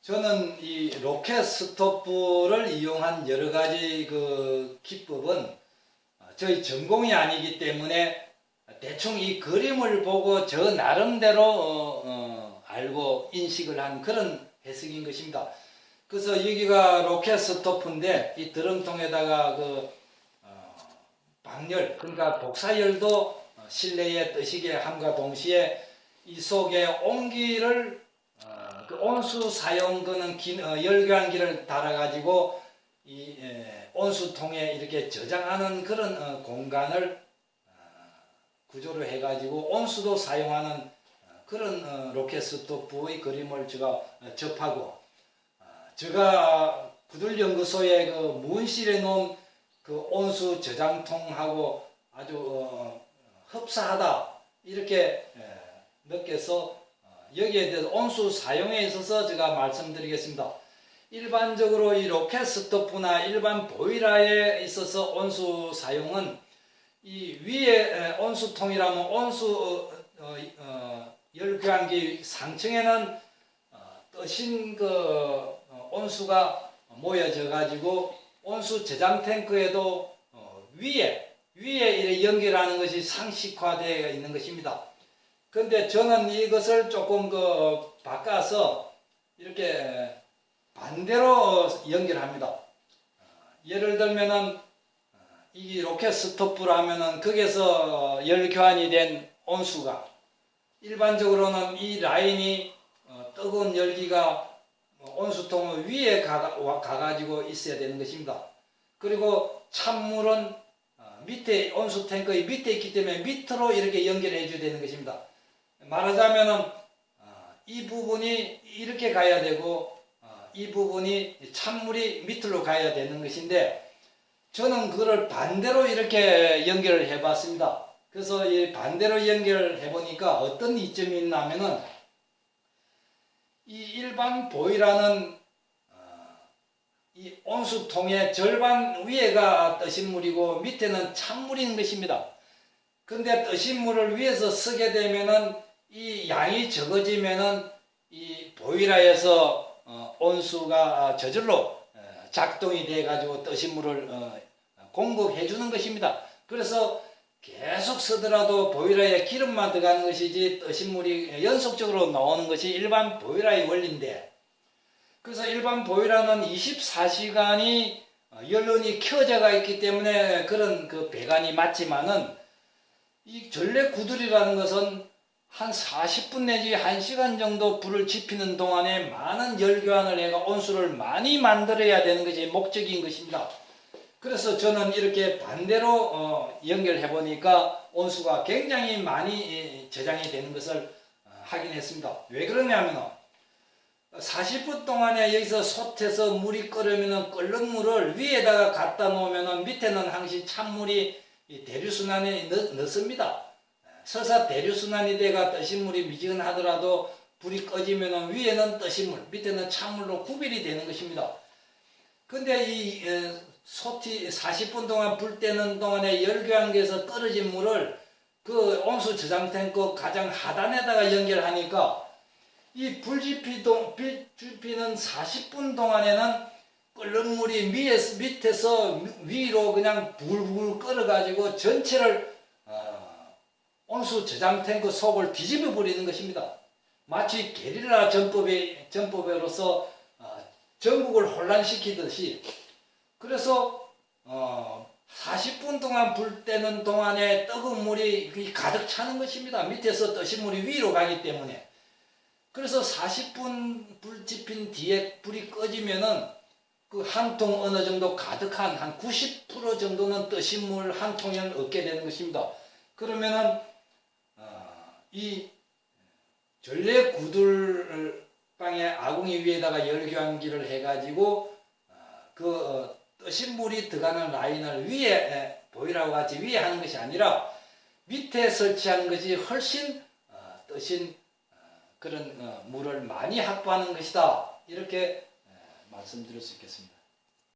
저는 이 로켓 스토브를 이용한 여러 가지 그 기법은 저희 전공이 아니기 때문에 대충 이 그림을 보고 저 나름대로 알고 인식을 한 그런 해석인 것입니다. 그래서 여기가 로켓 스토브인데 이 드럼통에다가 방열, 그러니까 복사열도 실내에 뜨시게 함과 동시에 이 속에 온기를 그 온수 사용되는 열교환기를 달아가지고 이 온수통에 이렇게 저장하는 그런 공간을 구조로 해가지고 온수도 사용하는 그런 로켓 스토브의 그림을 제가 접하고 제가 구들연구소에 그 무온실에 놓은 그 온수 저장통하고 아주 흡사하다 이렇게 느껴서 여기에 대해서 온수 사용에 있어서 제가 말씀드리겠습니다. 일반적으로 이 로켓 스토브나 일반 보일러에 있어서 온수 사용은 이 위에 온수통이라면 온수 열교환기 상층에는 뜨신 그 온수가 모여져 가지고 온수 저장 탱크에도 위에 이렇게 연결하는 것이 상식화되어 있는 것입니다. 근데 저는 이것을 조금 바꿔서 이렇게 반대로 연결합니다. 예를 들면은 이 로켓 스토브라면은 거기서 열 교환이 된 온수가 일반적으로는 이 라인이 뜨거운 열기가 온수통 위에 가가지고 있어야 되는 것입니다. 그리고 찬물은 밑에 온수 탱크의 밑에 있기 때문에 밑으로 이렇게 연결해 줘야 되는 것입니다. 말하자면은 이 부분이 이렇게 가야 되고 이 부분이 찬물이 밑으로 가야 되는 것인데 저는 그거를 반대로 이렇게 연결을 해 봤습니다. 그래서 이 반대로 연결해 보니까 어떤 이점이 있냐면은 이 일반 보일러는 이 온수통의 절반 위에가 뜨신 물이고 밑에는 찬물인 것입니다. 근데 뜨신 물을 위에서 쓰게 되면은 이 양이 적어지면은 이 보일러에서 온수가 저절로 작동이 돼 가지고 뜨신 물을 공급해 주는 것입니다. 그래서 계속 쓰더라도 보일러에 기름만 들어가는 것이지 뜨신 물이 연속적으로 나오는 것이 일반 보일러의 원리인데, 그래서 일반 보일러는 24시간이 연륜이 켜져가 있기 때문에 그런 그 배관이 맞지만은 이 전래 구들이라는 것은 한 40분 내지 1시간 정도 불을 지피는 동안에 많은 열교환을 해가 온수를 많이 만들어야 되는 것이 목적인 것입니다. 그래서 저는 이렇게 반대로 연결해 보니까 온수가 굉장히 많이 저장이 되는 것을 확인했습니다. 왜 그러냐면 40분 동안에 여기서 솥에서 물이 끓으면 끓는 물을 위에다가 갖다 놓으면 밑에는 항상 찬물이 대류순환에 넣습니다. 설사 대류순환이 돼가 뜨신 물이 미지근하더라도 불이 꺼지면 위에는 뜨신 물, 밑에는 찬물로 구별이 되는 것입니다. 근데 이 솥이 40분 동안 불 때는 동안에 열교환기에서 떨어진 물을 그 온수 저장 탱크 가장 하단에다가 연결하니까 이 불 지피는 40분 동안에는 끓는 물이 밑에서 위로 그냥 불불 끓어가지고 전체를 온수 저장 탱크 속을 뒤집어 버리는 것입니다. 마치 게릴라 전법으로서 전국을 혼란시키듯이. 그래서 40분 동안 불 때는 동안에 뜨거운 물이 가득 차는 것입니다. 밑에서 뜨신 물이 위로 가기 때문에. 그래서 40분 불 지핀 뒤에 불이 꺼지면은 그 한 통 어느 정도 가득한 한 90% 정도는 뜨신 물 한 통을 얻게 되는 것입니다. 그러면은 이 전래 구들방에 아궁이 위에다가 열교환기를 해가지고 뜨신 물이 들어가는 라인을 위에 보일러와 같이 위에 하는 것이 아니라 밑에 설치하는 것이 훨씬 뜨신 그런 물을 많이 확보하는 것이다. 이렇게 말씀드릴 수 있겠습니다.